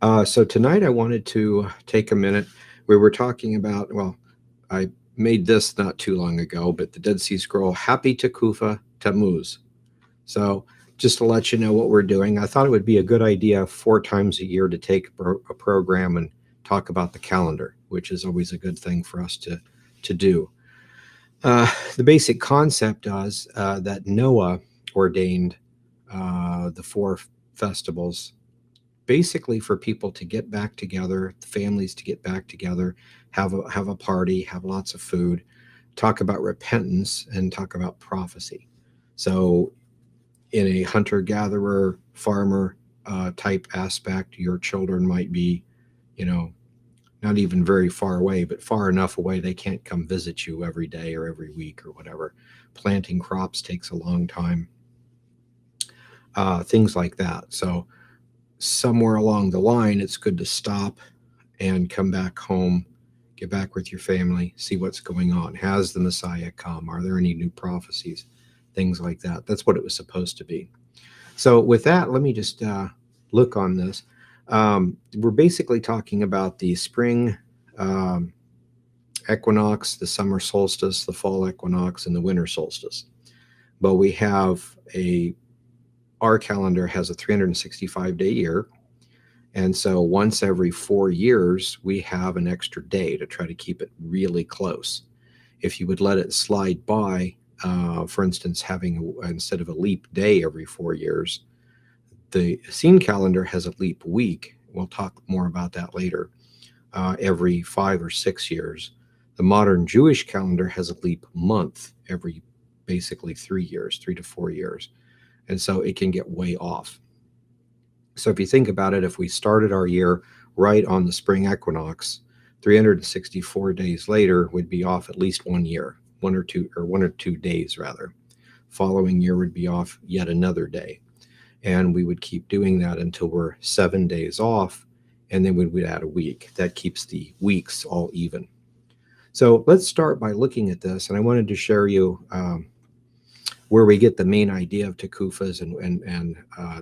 So tonight I wanted to take a minute. We were talking about, well, I made this not too long ago, but the Dead Sea Scroll, Happy Tekufa Tammuz. So just to let you know what we're doing, I thought it would be a good idea 4 times a year to take a program and talk about the calendar, which is always a good thing for us to do. The basic concept is that Noah ordained the 4 festivals basically for people to get back together, families to get back together, have a party, have lots of food, talk about repentance, and talk about prophecy. So, in a hunter-gatherer, farmer type aspect, your children might be, you know, not even very far away, but far enough away they can't come visit you every day or every week or whatever. Planting crops takes a long time. Things like that. So somewhere along the line, it's good to stop and come back home, get back with your family, see what's going on. Has the Messiah come? Are there any new prophecies? Things like that. That's what it was supposed to be. So with that, let me just look on this. We're basically talking about the spring equinox, the summer solstice, the fall equinox, and the winter solstice. But we have our calendar has a 365-day year. And so once every 4 years, we have an extra day to try to keep it really close. If you would let it slide by, for instance, having instead of a leap day every 4 years, the Essene calendar has a leap week. We'll talk more about that later. Every 5 or 6 years. The modern Jewish calendar has a leap month every basically 3 years, 3 to 4 years. And so it can get way off. So if you think about it, if we started our year right on the spring equinox, 364 days later would be off at least 1 year, 1 or 2 days rather. Following year would be off yet another day. And we would keep doing that until we're 7 days off, and then we would add a week. That keeps the weeks all even. So let's start by looking at this, and I wanted to share you where we get the main idea of tekufas and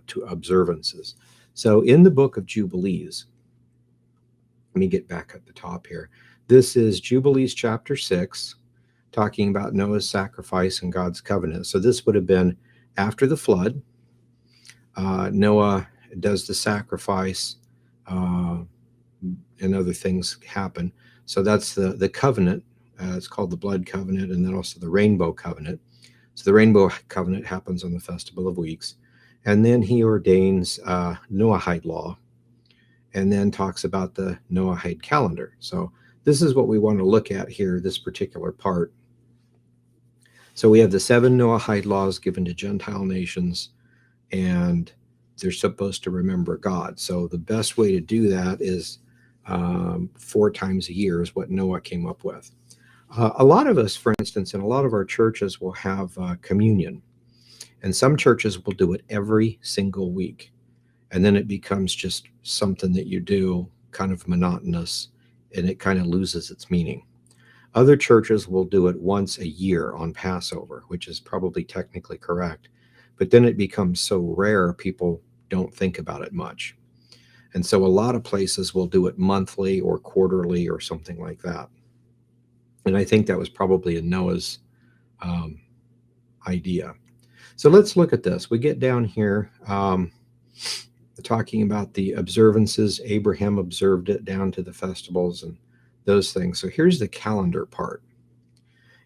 to observances. So in the book of Jubilees, let me get back at the top here. This is Jubilees chapter 6, talking about Noah's sacrifice and God's covenant. So this would have been after the flood. Noah does the sacrifice, and other things happen. So that's the covenant. It's called the blood covenant, and then also the rainbow covenant. So the rainbow covenant happens on the Festival of Weeks. And then he ordains Noahide Law, and then talks about the Noahide Calendar. So this is what we want to look at here, this particular part. So we have the 7 Noahide Laws given to Gentile nations, and they're supposed to remember God. So the best way to do that is 4 times a year is what Noah came up with. A lot of us, for instance, in a lot of our churches will have communion. And some churches will do it every single week. And then it becomes just something that you do, kind of monotonous, and it kind of loses its meaning. Other churches will do it once a year on Passover, which is probably technically correct. But then it becomes so rare, people don't think about it much. And so a lot of places will do it monthly or quarterly or something like that. And I think that was probably a Noah's idea. So let's look at this. We get down here talking about the observances. Abraham observed it down to the festivals and those things. So here's the calendar part.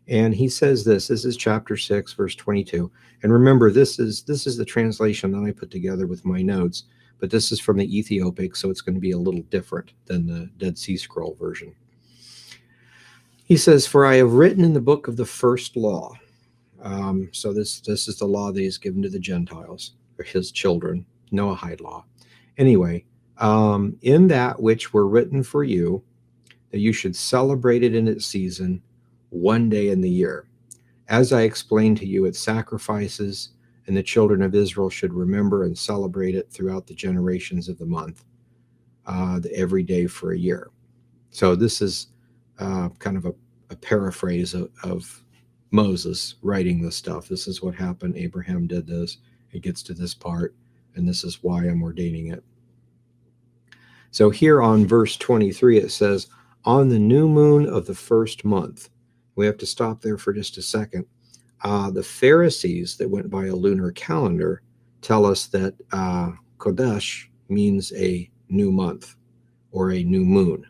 And he says this is chapter 6, verse 22. And remember, this is the translation that I put together with my notes, but this is from the Ethiopic, so it's going to be a little different than the Dead Sea Scroll version. He says, "For I have written in the book of the first law." So this is the law that he's given to the Gentiles, or his children, Noahide law. Anyway, in that which were written for you, that you should celebrate it in its season, 1 day in the year. As I explained to you, its sacrifices, and the children of Israel should remember and celebrate it throughout the generations of the month, every day for a year. So this is kind of a paraphrase of Moses writing this stuff. This is what happened. Abraham did this. It gets to this part, and this is why I'm ordaining it. So here on verse 23, it says, on the new moon of the first month. We have to stop there for just a second. The Pharisees that went by a lunar calendar tell us that Kodesh means a new month or a new moon.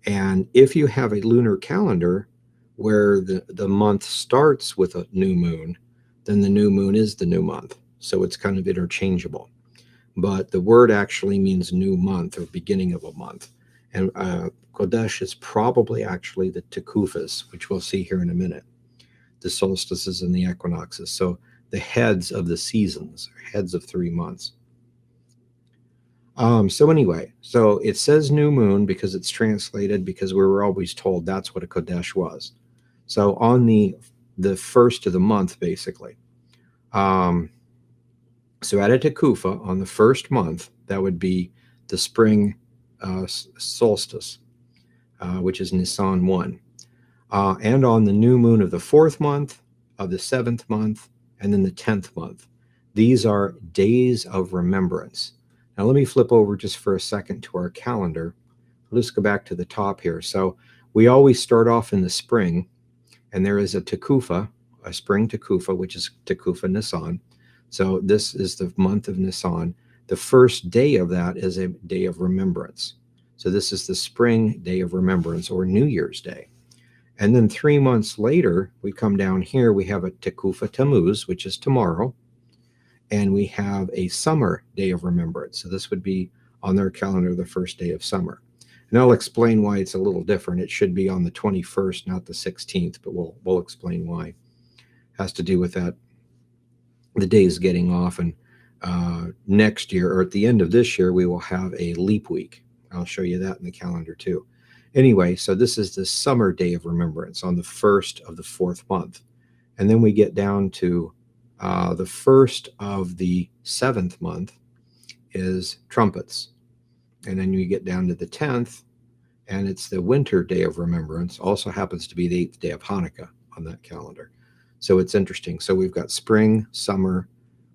And if you have a lunar calendar where the month starts with a new moon, then the new moon is the new month. So it's kind of interchangeable. But the word actually means new month or beginning of a month. And Kodesh is probably actually the Tekufas, which we'll see here in a minute, the solstices and the equinoxes. So the heads of the seasons, heads of 3 months. So anyway, so it says new moon because it's translated, because we were always told that's what a Kodesh was. So on the first of the month, basically. So at a Tekufa, on the first month, that would be the spring solstice, which is Nisan 1. And on the new moon of the 4th month, of the 7th month, and then the 10th month. These are days of remembrance. Now let me flip over just for a second to our calendar. Let's go back to the top here. So we always start off in the spring, and there is a Tekufa, a spring Tekufa, which is Tekufa Nisan. So this is the month of Nisan. The first day of that is a day of remembrance. So this is the spring day of remembrance, or New Year's Day. And then 3 months later, we come down here, we have a Tekufa Tammuz, which is tomorrow. And we have a summer day of remembrance. So this would be on their calendar the first day of summer. And I'll explain why it's a little different. It should be on the 21st, not the 16th, but we'll explain why. It has to do with that, the days getting off. And next year, or at the end of this year, we will have a leap week. I'll show you that in the calendar too. Anyway, so this is the summer day of remembrance on the 1st of the 4th month. And then we get down to the 1st of the 7th month is trumpets. And then you get down to the 10th, and it's the winter day of remembrance. Also happens to be the 8th day of Hanukkah on that calendar. So it's interesting. So we've got spring, summer,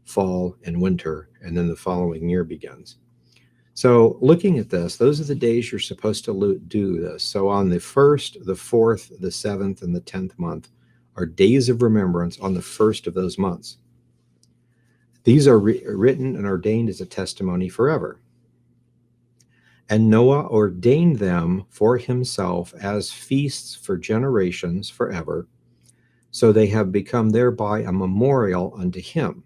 fall, and winter, and then the following year begins. So looking at this, those are the days you're supposed to do this. So on the 1st, the 4th, the 7th, and the 10th month are days of remembrance on the first of those months. These are written and ordained as a testimony forever. And Noah ordained them for himself as feasts for generations forever, so they have become thereby a memorial unto him.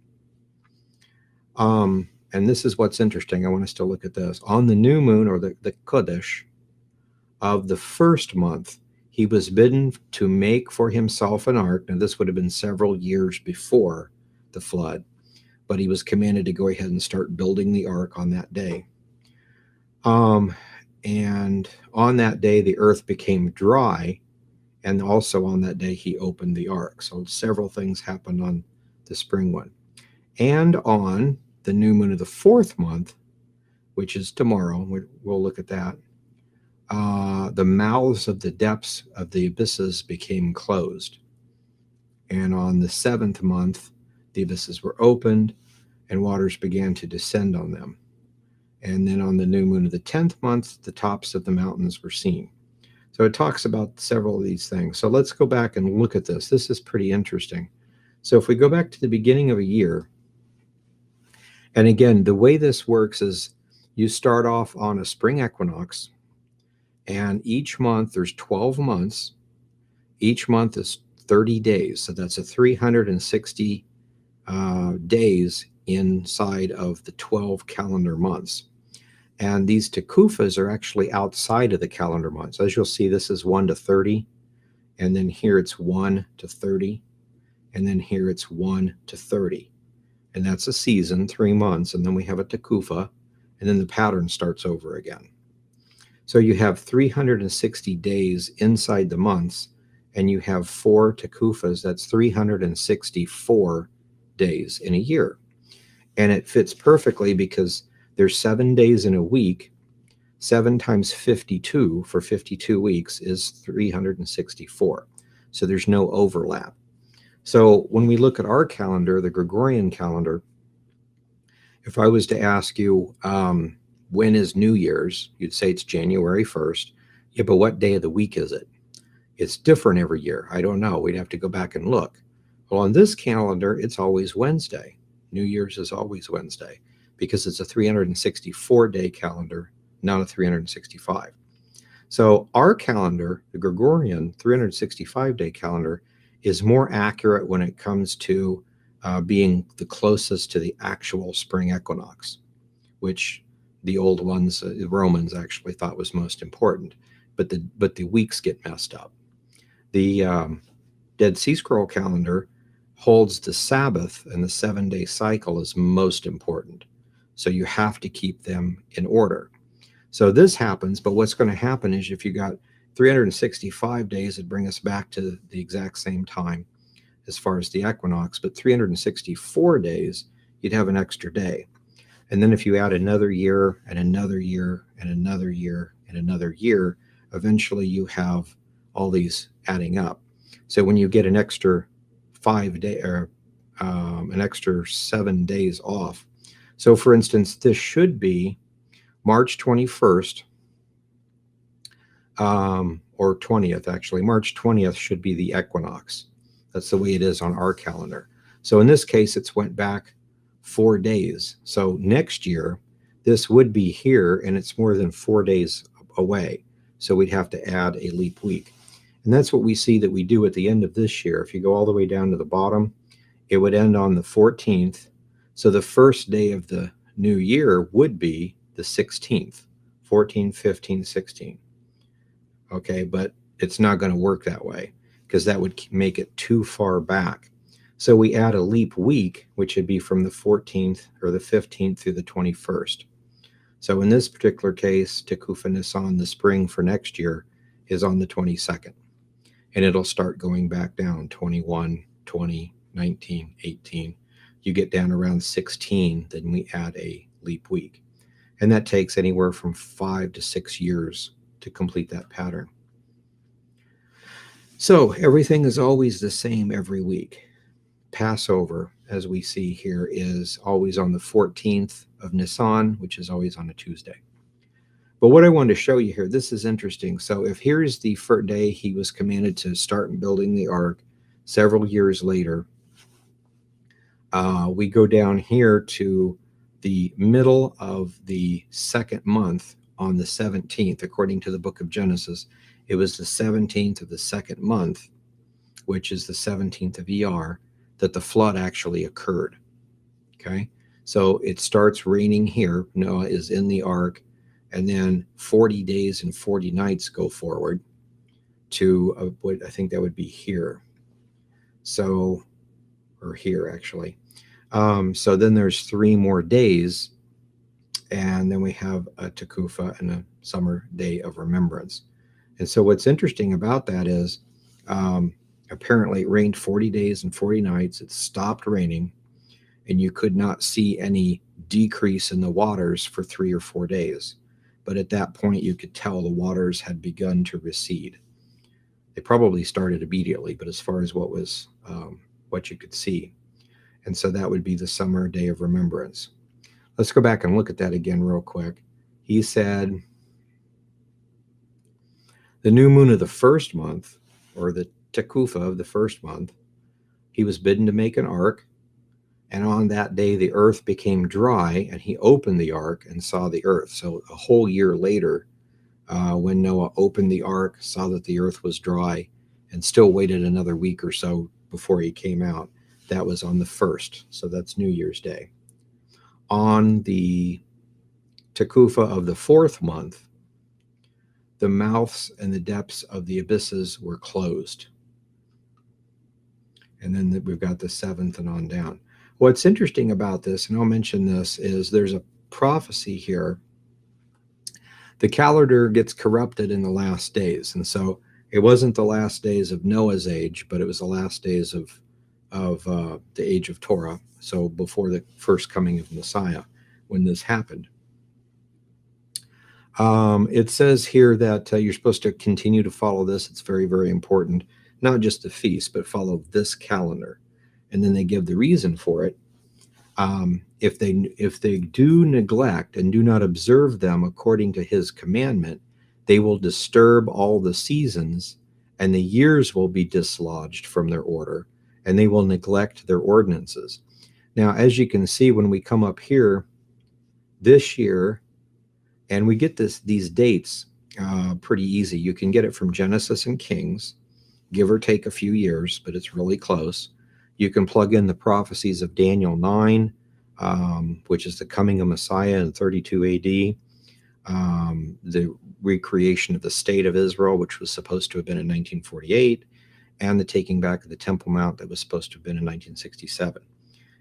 And this is what's interesting. I want us to look at this. On the new moon, or the Kodesh, of the 1st month, he was bidden to make for himself an ark. Now, this would have been several years before the flood, but he was commanded to go ahead and start building the ark on that day. And on that day, the earth became dry, and also on that day, he opened the ark. So several things happened on the spring one. And on the new moon of the 4th month, which is tomorrow, we'll look at that, the mouths of the depths of the abysses became closed. And on the 7th month, the abysses were opened, and waters began to descend on them. And then on the new moon of the 10th month, the tops of the mountains were seen. So it talks about several of these things. So let's go back and look at this. This is pretty interesting. So if we go back to the beginning of a year, and again, the way this works is you start off on a spring equinox, and each month, there's 12 months. Each month is 30 days. So that's a 360 days inside of the 12 calendar months. And these tekufas are actually outside of the calendar months. As you'll see, this is 1 to 30. And then here it's 1 to 30. And then here it's 1 to 30. And that's a season, 3 months. And then we have a tekufa. And then the pattern starts over again. So you have 360 days inside the months. And you have 4 tekufas. That's 364 days in a year. And it fits perfectly because there's 7 days in a week. 7 times 52 for 52 weeks is 364. So there's no overlap. So when we look at our calendar, the Gregorian calendar, if I was to ask you, when is New Year's? You'd say it's January 1st. Yeah, but what day of the week is it? It's different every year. I don't know. We'd have to go back and look. Well, on this calendar, it's always Wednesday. New Year's is always Wednesday because it's a 364-day calendar, not a 365. So our calendar, the Gregorian 365-day calendar, is more accurate when it comes to being the closest to the actual spring equinox, which the old ones, the Romans actually thought was most important. But the weeks get messed up. The Dead Sea Scroll calendar holds the Sabbath and the 7-day cycle as most important. So you have to keep them in order. So this happens, but what's going to happen is if you got 365 days, it'd bring us back to the exact same time as far as the equinox, but 364 days, you'd have an extra day. And then if you add another year and another year and another year and another year, eventually you have all these adding up. So when you get an extra 5 day or an extra 7 days off. So for instance, this should be March 21st or 20th, actually. March 20th should be the equinox. That's the way it is on our calendar. So in this case, it's went back 4 days. So next year, this would be here, and it's more than 4 days away. So we'd have to add a leap week. And that's what we see that we do at the end of this year. If you go all the way down to the bottom, it would end on the 14th. So the first day of the new year would be the 16th, 14, 15, 16. Okay, but it's not going to work that way because that would make it too far back. So we add a leap week, which would be from the 14th or the 15th through the 21st. So in this particular case, Tekufa Nisan, the spring for next year, is on the 22nd. And it'll start going back down 21, 20, 19, 18. You get down around 16, then we add a leap week. And that takes anywhere from 5 to 6 years to complete that pattern. So everything is always the same every week. Passover, as we see here, is always on the 14th of Nisan, which is always on a Tuesday. But what I wanted to show you here, this is interesting. So if here's the first day he was commanded to start building the ark, several years later, we go down here to the middle of the second month on the 17th, according to the book of Genesis. It was the 17th of the second month, which is the 17th of ER, that the flood actually occurred. Okay, so it starts raining here. Noah is in the ark, and then 40 days and 40 nights go forward to what I think that would be here. So, or here actually. So then there's 3 more days, and then we have a Tekufa and a summer day of remembrance. And so what's interesting about that is apparently it rained 40 days and 40 nights. It stopped raining, and you could not see any decrease in the waters for 3 or 4 days. But at that point, you could tell the waters had begun to recede. They probably started immediately, but as far as what was what you could see. And so that would be the summer day of remembrance. Let's go back and look at that again real quick. He said, the new moon of the first month, or the Tekufa of the first month, he was bidden to make an ark. And on that day, the earth became dry, and he opened the ark and saw the earth. So a whole year later, when Noah opened the ark, saw that the earth was dry, and still waited another week or so before he came out. That was on the 1st. So that's New Year's Day. On the Tekufa of the 4th month, the mouths and the depths of the abysses were closed. And then we've got the 7th and on down. What's interesting about this, and I'll mention this, is there's a prophecy here. The calendar gets corrupted in the last days. And so it wasn't the last days of Noah's age, but it was the last days of the age of Torah. So before the first coming of Messiah, when this happened. It says here that you're supposed to continue to follow this. It's very, very important. Not just the feast, but follow this calendar. And then they give the reason for it. if they do neglect and do not observe them according to his commandment, they will disturb all the seasons, and the years will be dislodged from their order, and they will neglect their ordinances. Now, as you can see, when we come up here this year, and we get these dates pretty easy. You can get it from Genesis and Kings, give or take a few years, but it's really close. You can plug in the prophecies of Daniel 9, which is the coming of Messiah in 32 AD, the recreation of the state of Israel, which was supposed to have been in 1948, and the taking back of the Temple Mount that was supposed to have been in 1967.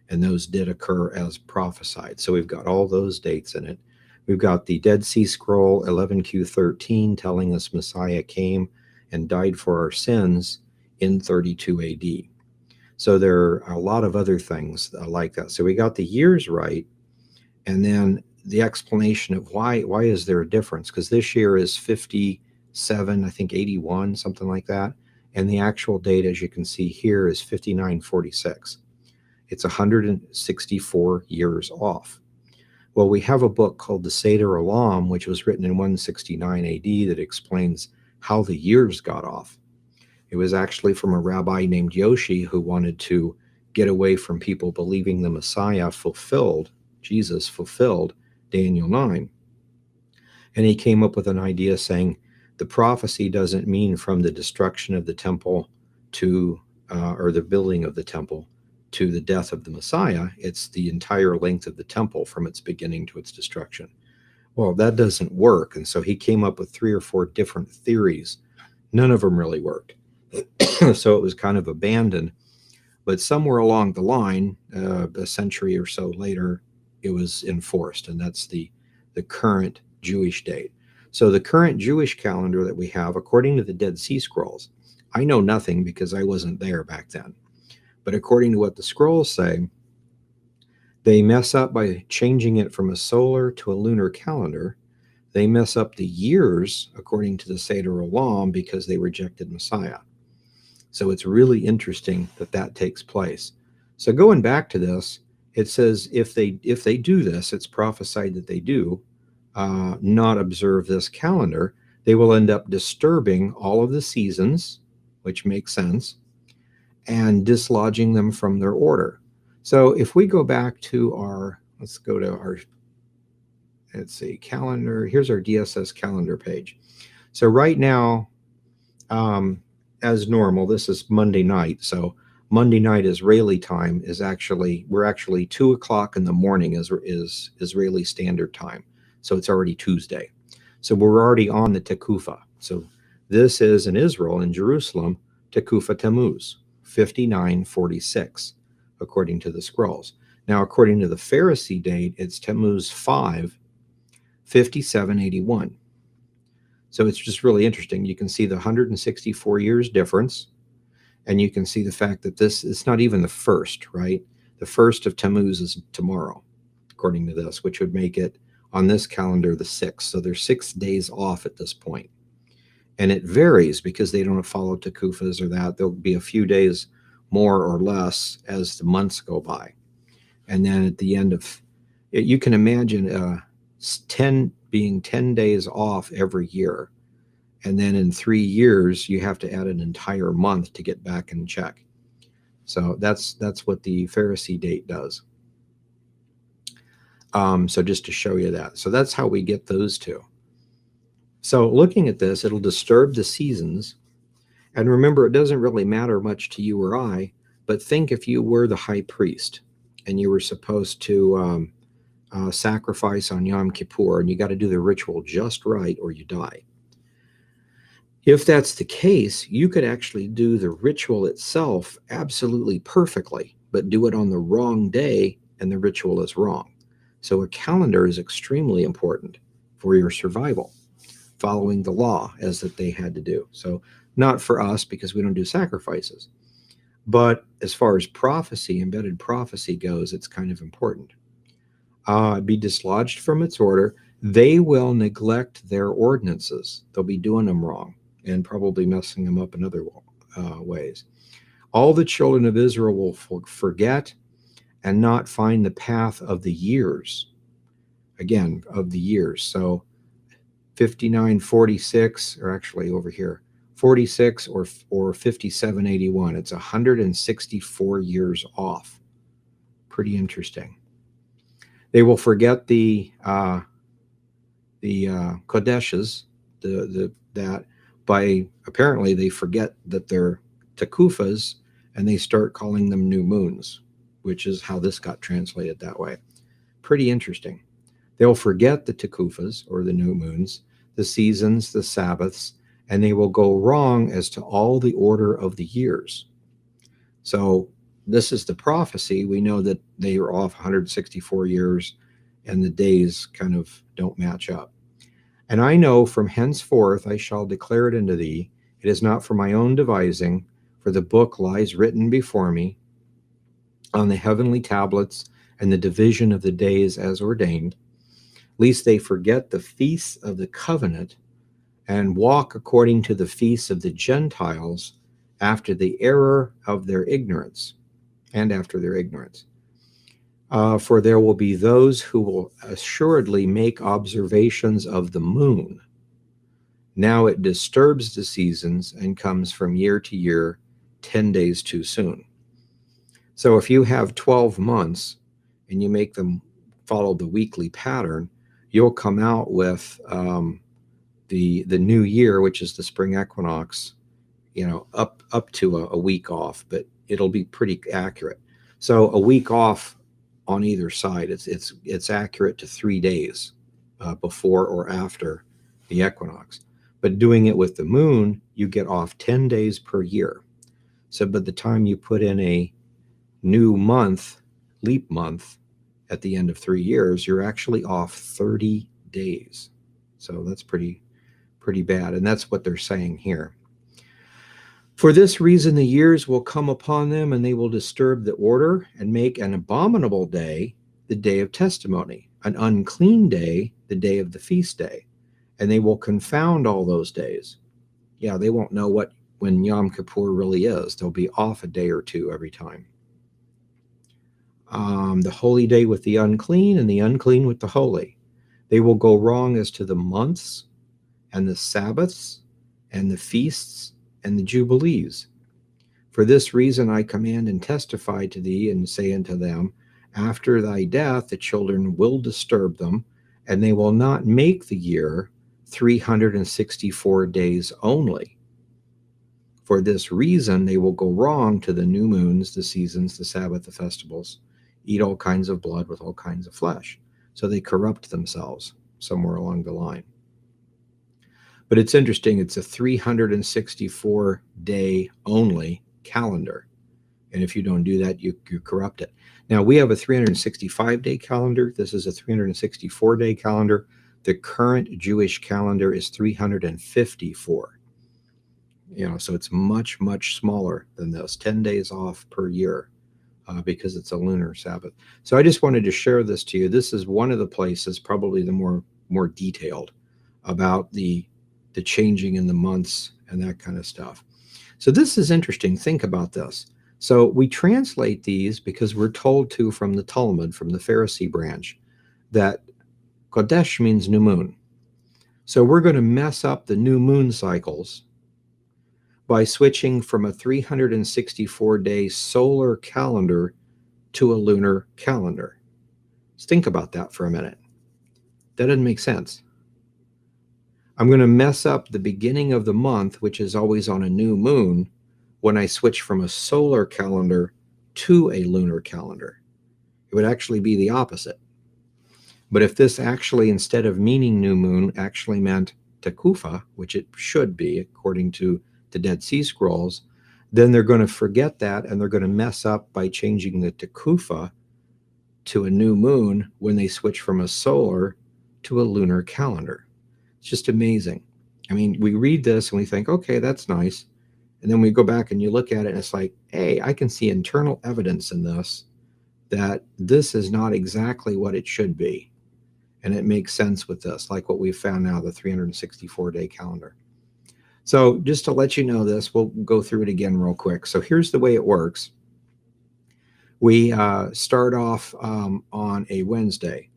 And those did occur as prophesied. So we've got all those dates in it. We've got the Dead Sea Scroll 11Q13 telling us Messiah came and died for our sins in 32 AD. So there are a lot of other things like that. So we got the years right, and then the explanation of why is there a difference? Because this year is 57, I think 81, something like that. And the actual date, as you can see here, is 5946. It's 164 years off. Well, we have a book called the Seder Alarm, which was written in 169 AD, that explains how the years got off. It was actually from a rabbi named Yoshi who wanted to get away from people believing the Messiah Jesus fulfilled Daniel 9. And he came up with an idea saying the prophecy doesn't mean from the destruction of the temple to, or the building of the temple to the death of the Messiah. It's the entire length of the temple from its beginning to its destruction. Well, that doesn't work. And so he came up with 3 or 4 different theories. None of them really worked. So it was kind of abandoned. But somewhere along the line, a century or so later, it was enforced. And that's the current Jewish date. So the current Jewish calendar that we have, according to the Dead Sea Scrolls, I know nothing because I wasn't there back then. But according to what the scrolls say, they mess up by changing it from a solar to a lunar calendar. They mess up the years, according to the Seder Alarm, because they rejected Messiah. So it's really interesting that that takes place. So going back to this, it says if they do this, it's prophesied that they do not observe this calendar, they will end up disturbing all of the seasons, which makes sense, and dislodging them from their order. So if we go back to let's go to our, let's see, calendar. Here's our DSS calendar page. So right now, as normal, this is Monday night. So Monday night Israeli time is we're actually 2 o'clock in the morning is Israeli Standard Time. So it's already Tuesday. So we're already on the Tekufa. So this is in Israel, in Jerusalem, Tekufa Tammuz, 5946, according to the scrolls. Now, according to the Pharisee date, it's Tammuz 5, 5781. So it's just really interesting. You can see the 164 years difference, and you can see the fact that it's not even the first, right? The first of Tammuz is tomorrow, according to this, which would make it on this calendar the 6th. So they're 6 days off at this point. And it varies because they don't follow Tekufas or that. There'll be a few days more or less as the months go by. And then at the end of it, you can imagine 10 days off every year. And then in 3 years, you have to add an entire month to get back in check. So that's what the Pharisee date does. So just to show you that. So that's how we get those two. So looking at this, it'll disturb the seasons. And remember, it doesn't really matter much to you or I, but think if you were the high priest and you were supposed to sacrifice on Yom Kippur, and you got to do the ritual just right or you die. If that's the case, you could actually do the ritual itself absolutely perfectly, but do it on the wrong day and the ritual is wrong. So a calendar is extremely important for your survival, following the law as that they had to do. So not for us because we don't do sacrifices, but as far as prophecy, embedded prophecy goes, it's kind of important. Be dislodged from its order. They will neglect their ordinances. They'll be doing them wrong and probably messing them up in other ways. All the children of Israel will forget, and not find the path of the years. Again, of the years. So 5946, or actually over here, 46 or 5781. It's 164 years off. Pretty interesting. They will forget the Kodeshes, that by apparently they forget that they're Tekufas and they start calling them new moons, which is how this got translated that way. Pretty interesting. They'll forget the Tekufas, or the new moons, the seasons, the Sabbaths, and they will go wrong as to all the order of the years. So this is the prophecy. We know that they are off 164 years and the days kind of don't match up. And I know from henceforth I shall declare it unto thee. It is not for my own devising, for the book lies written before me on the heavenly tablets, and the division of the days as ordained, lest they forget the feasts of the covenant, and walk according to the feasts of the Gentiles, after the error of their ignorance, and after their ignorance. For there will be those who will assuredly make observations of the moon. Now it disturbs the seasons and comes from year to year, 10 days too soon. So if you have 12 months and you make them follow the weekly pattern, you'll come out with the new year, which is the spring equinox, up to a week off, but it'll be pretty accurate. So a week off on either side, it's accurate to 3 days before or after the equinox. But doing it with the moon, you get off 10 days per year. So by the time you put in a new month, leap month, at the end of 3 years, you're actually off 30 days. So that's pretty bad. And that's what they're saying here. For this reason, the years will come upon them, and they will disturb the order, and make an abominable day the day of testimony, an unclean day the day of the feast day. And they will confound all those days. Yeah, they won't know when Yom Kippur really is. They'll be off a day or two every time. The holy day with the unclean, and the unclean with the holy. They will go wrong as to the months, and the Sabbaths, and the feasts, and the jubilees. For this reason I command and testify to thee, and say unto them, after thy death the children will disturb them, and they will not make the year 364 days only. For this reason they will go wrong to the new moons, the seasons, the Sabbath, the festivals, eat all kinds of blood with all kinds of flesh. So they corrupt themselves somewhere along the line. But it's interesting, it's a 364-day only calendar. And if you don't do that, you corrupt it. Now, we have a 365-day calendar. This is a 364-day calendar. The current Jewish calendar is 354. So it's much, much smaller than this, 10 days off per year, because it's a lunar Sabbath. So I just wanted to share this to you. This is one of the places, probably the more detailed, about the changing in the months and that kind of stuff. So this is interesting. Think about this. So we translate these because we're told to from the Talmud, from the Pharisee branch, that Kodesh means new moon. So we're going to mess up the new moon cycles by switching from a 364-day solar calendar to a lunar calendar. Let's think about that for a minute. That doesn't make sense. I'm going to mess up the beginning of the month, which is always on a new moon, when I switch from a solar calendar to a lunar calendar. It would actually be the opposite. But if this actually, instead of meaning new moon, actually meant Tekufa, which it should be according to the Dead Sea Scrolls, then they're going to forget that, and they're going to mess up by changing the Tekufa to a new moon when they switch from a solar to a lunar calendar. It's just amazing. I mean, we read this and we think, okay, that's nice. And then we go back and you look at it and it's like, hey, I can see internal evidence in this that this is not exactly what it should be. And it makes sense with this, like what we've found now, the 364-day calendar. So just to let you know this, we'll go through it again real quick. So here's the way it works. We start off on a Wednesday.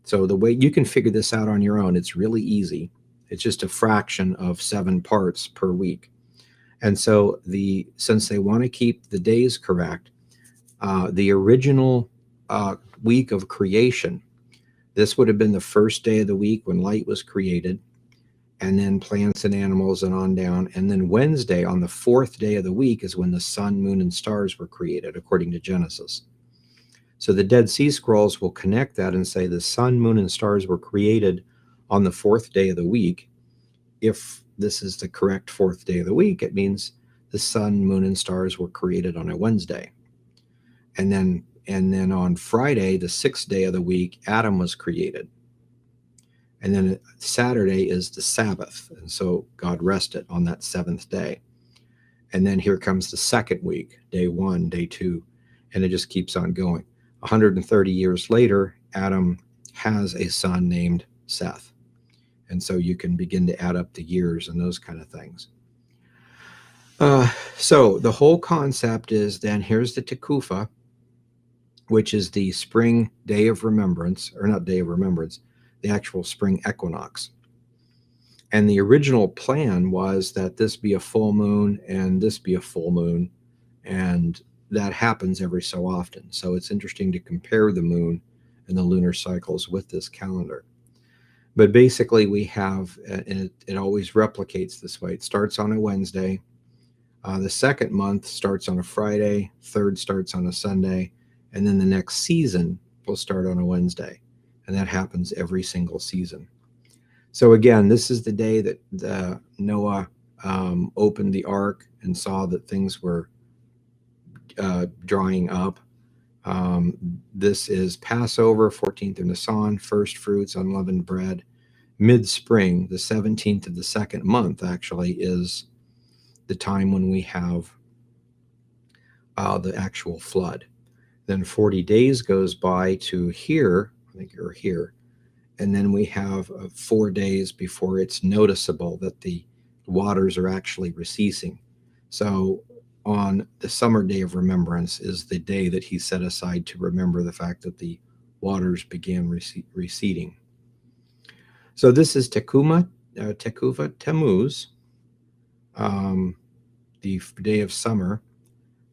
So the way you can figure this out on your own, it's really easy. It's just a fraction of 7 parts per week. And so since they want to keep the days correct, the original week of creation, this would have been the first day of the week when light was created, and then plants and animals and on down. And then Wednesday, on the 4th day of the week, is when the sun, moon, and stars were created, according to Genesis. So the Dead Sea Scrolls will connect that and say the sun, moon, and stars were created on the 4th day of the week. If this is the correct 4th day of the week, it means the sun, moon, and stars were created on a Wednesday. And then on Friday, the 6th day of the week, Adam was created. And then Saturday is the Sabbath. And so God rested on that 7th day. And then here comes the 2nd week, day 1, day 2, and it just keeps on going. 130 years later, Adam has a son named Seth. And so you can begin to add up the years and those kind of things. So the whole concept is then here's the Tekufa, which is the spring day of remembrance, or not day of remembrance, the actual spring equinox. And the original plan was that this be a full moon and this be a full moon, and that happens every so often. So it's interesting to compare the moon and the lunar cycles with this calendar. But basically we have, and it always replicates this way. It starts on a Wednesday. The 2nd month starts on a Friday, 3rd starts on a Sunday, and then the next season will start on a Wednesday. And that happens every single season. So again, this is the day that Noah opened the ark and saw that things were drying up. This is Passover, 14th of Nisan, first fruits, unleavened bread. Mid-spring, the 17th of the 2nd month, actually, is the time when we have the actual flood. Then 40 days goes by to here, I think you're here, and then we have 4 days before it's noticeable that the waters are actually receding. So on the summer day of remembrance is the day that he set aside to remember the fact that the waters began receding. So this is Tekufa Tammuz, the day of summer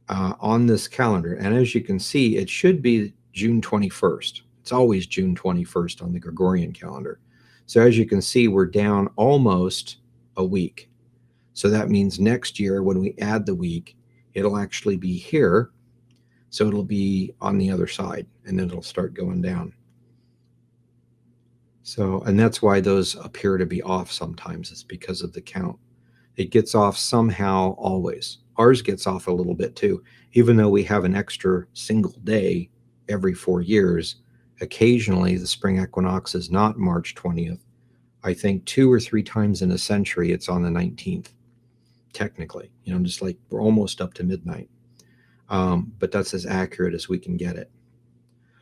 on this calendar. And as you can see, it should be June 21st. It's always June 21st on the Gregorian calendar. So as you can see, we're down almost a week. So that means next year when we add the week, it'll actually be here. So it'll be on the other side, and then it'll start going down. So, and that's why those appear to be off sometimes. It's because of the count. It gets off somehow always. Ours gets off a little bit too. Even though we have an extra single day every 4 years, occasionally the spring equinox is not March 20th. I think 2 or 3 times in a century it's on the 19th, technically. You know, just like we're almost up to midnight. But that's as accurate as we can get it.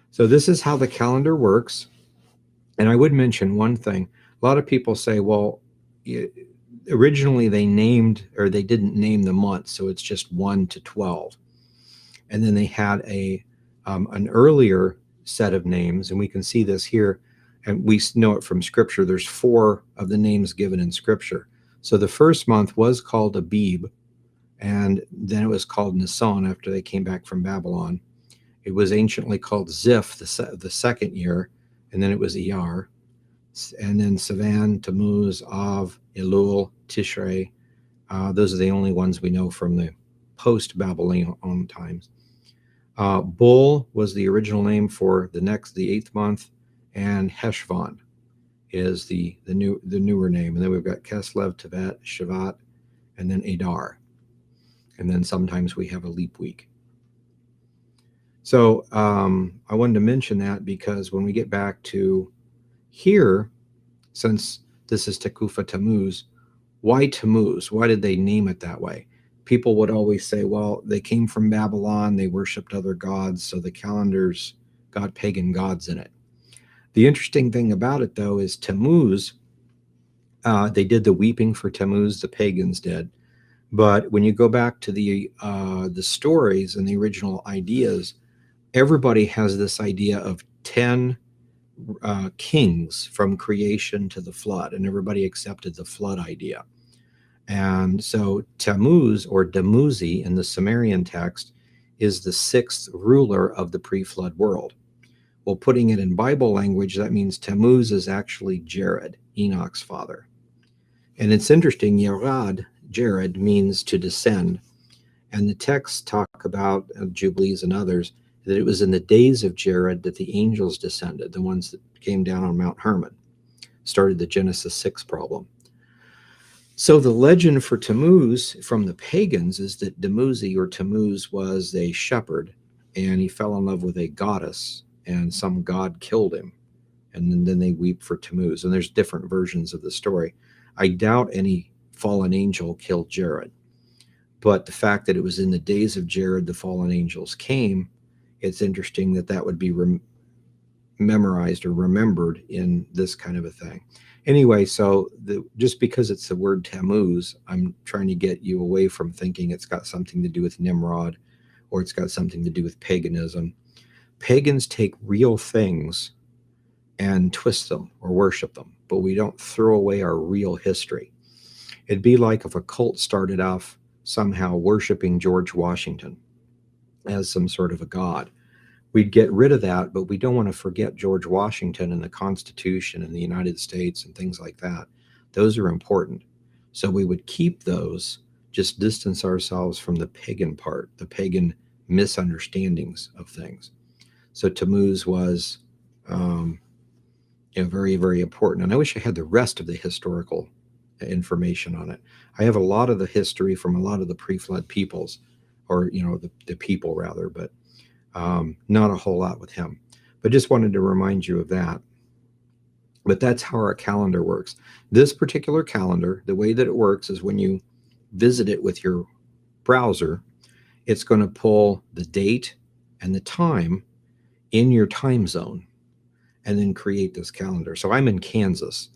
So this is how the calendar works. And I would mention one thing. A lot of people say, well, originally they named, or they didn't name the months, so it's just 1 to 12. And then they had an earlier set of names, and we can see this here, and we know it from Scripture. There's 4 of the names given in Scripture. So the first month was called Abib, and then it was called Nisan after they came back from Babylon. It was anciently called Ziph the 2nd year, and then it was Iyar, and then Sivan, Tammuz, Av, Elul, Tishrei. Those are the only ones we know from the post-Babylonian times. Bul was the original name for the 8th month, and Heshvan is the newer name. And then we've got Kislev, Tevet, Shavat, and then Adar. And then sometimes we have a leap week. So I wanted to mention that because when we get back to here, since this is Tekufa Tammuz, why Tammuz? Why did they name it that way? People would always say, well, they came from Babylon, they worshipped other gods, so the calendar's got pagan gods in it. The interesting thing about it, though, is Tammuz, they did the weeping for Tammuz, the pagans did. But when you go back to the stories and the original ideas, everybody has this idea of 10 kings from creation to the flood, and everybody accepted the flood idea. And so Tammuz, or Dumuzi in the Sumerian text, is the sixth ruler of the pre-flood world. Well, putting it in Bible language, that means Tammuz is actually Jared, Enoch's father. And it's interesting, Jared means to descend. And the texts talk about Jubilees and others, that it was in the days of Jared that the angels descended, the ones that came down on Mount Hermon, started the Genesis 6 problem. So the legend for Tammuz from the pagans is that Dumuzi, or Tammuz, was a shepherd, and he fell in love with a goddess, and some god killed him. And then they weep for Tammuz. And there's different versions of the story. I doubt any fallen angel killed Jared. But the fact that it was in the days of Jared the fallen angels came, it's interesting that that would be memorized or remembered in this kind of a thing. Anyway, so just because it's the word Tammuz, I'm trying to get you away from thinking it's got something to do with Nimrod or it's got something to do with paganism. Pagans take real things and twist them or worship them, but we don't throw away our real history. It'd be like if a cult started off somehow worshiping George Washington as some sort of a god. We'd get rid of that, but we don't want to forget George Washington and the Constitution and the United States and things like that. Those are important. So we would keep those, just distance ourselves from the pagan part, the pagan misunderstandings of things. So Tammuz was very, very important. And I wish I had the rest of the historical information on it. I have a lot of the history from a lot of the pre-flood peoples, or the people rather, but not a whole lot with him. But just wanted to remind you of that. But that's how our calendar works. This particular calendar, the way that it works is when you visit it with your browser, it's going to pull the date and the time in your time zone and then create this calendar. So I'm in Kansas.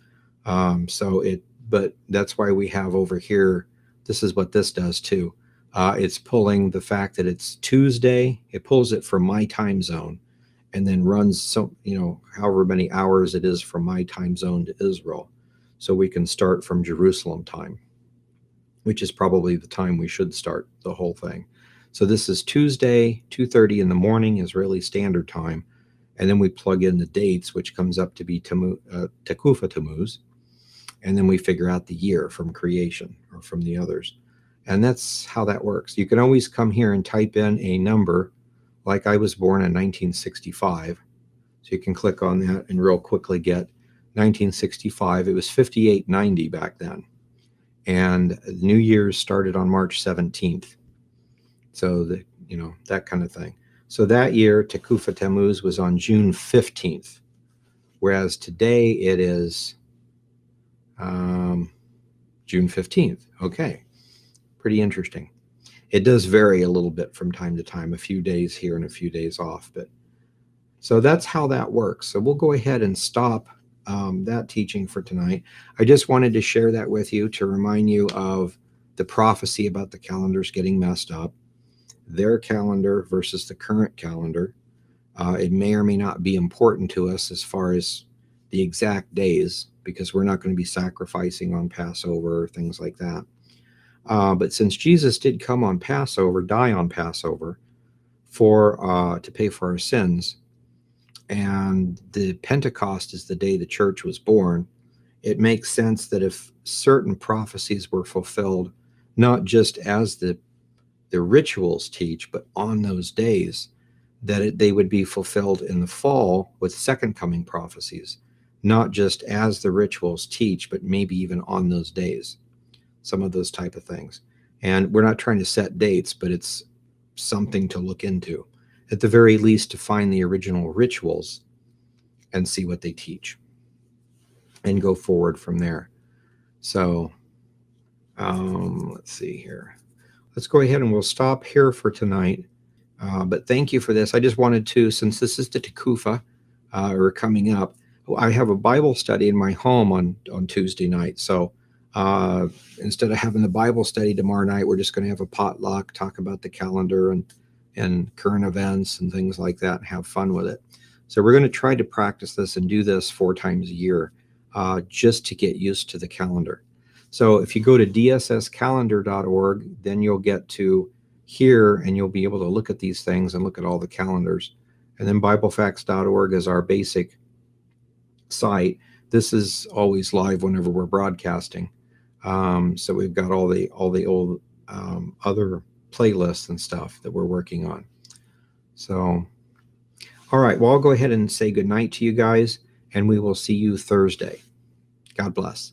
But that's why we have over here, this is what this does too. It's pulling the fact that it's Tuesday. It pulls it from my time zone and then runs however many hours it is from my time zone to Israel. So we can start from Jerusalem time, which is probably the time we should start the whole thing. So this is Tuesday, 2:30 in the morning, Israeli Standard Time. And then we plug in the dates, which comes up to be Tekufa Tammuz. And then we figure out the year from creation or from the others. And that's how that works. You can always come here and type in a number, like I was born in 1965. So you can click on that and real quickly get 1965. It was 5890 back then. And New Year's started on March 17th. So that kind of thing. So that year, Tekufa Tammuz was on June 15th, whereas today it is June 15th. Okay, pretty interesting. It does vary a little bit from time to time, a few days here and a few days off. But so that's how that works. So we'll go ahead and stop that teaching for tonight. I just wanted to share that with you to remind you of the prophecy about the calendars getting messed up, their calendar versus the current calendar. It may or may not be important to us as far as the exact days, because we're not going to be sacrificing on Passover or things like that. But since Jesus did come on Passover, die on Passover to pay for our sins, and the Pentecost is the day the church was born, it makes sense that if certain prophecies were fulfilled, not just as the rituals teach, but on those days, that they would be fulfilled in the fall with second coming prophecies, not just as the rituals teach, but maybe even on those days, some of those type of things. And we're not trying to set dates, but it's something to look into, at the very least, to find the original rituals and see what they teach and go forward from there. So let's see here. Let's go ahead and we'll stop here for tonight. But thank you for this. I just wanted to, since this is the Tekufa, or coming up, I have a Bible study in my home on Tuesday night. So instead of having the Bible study tomorrow night, we're just going to have a potluck, talk about the calendar and and current events and things like that and have fun with it. So we're going to try to practice this and do this 4 times a year just to get used to the calendar. So if you go to dsscalendar.org, then you'll get to here and you'll be able to look at these things and look at all the calendars. And then BibleFacts.org is our basic site. This is always live whenever we're broadcasting. So we've got all the old other playlists and stuff that we're working on. So, all right, well, I'll go ahead and say good night to you guys, and we will see you Thursday. God bless.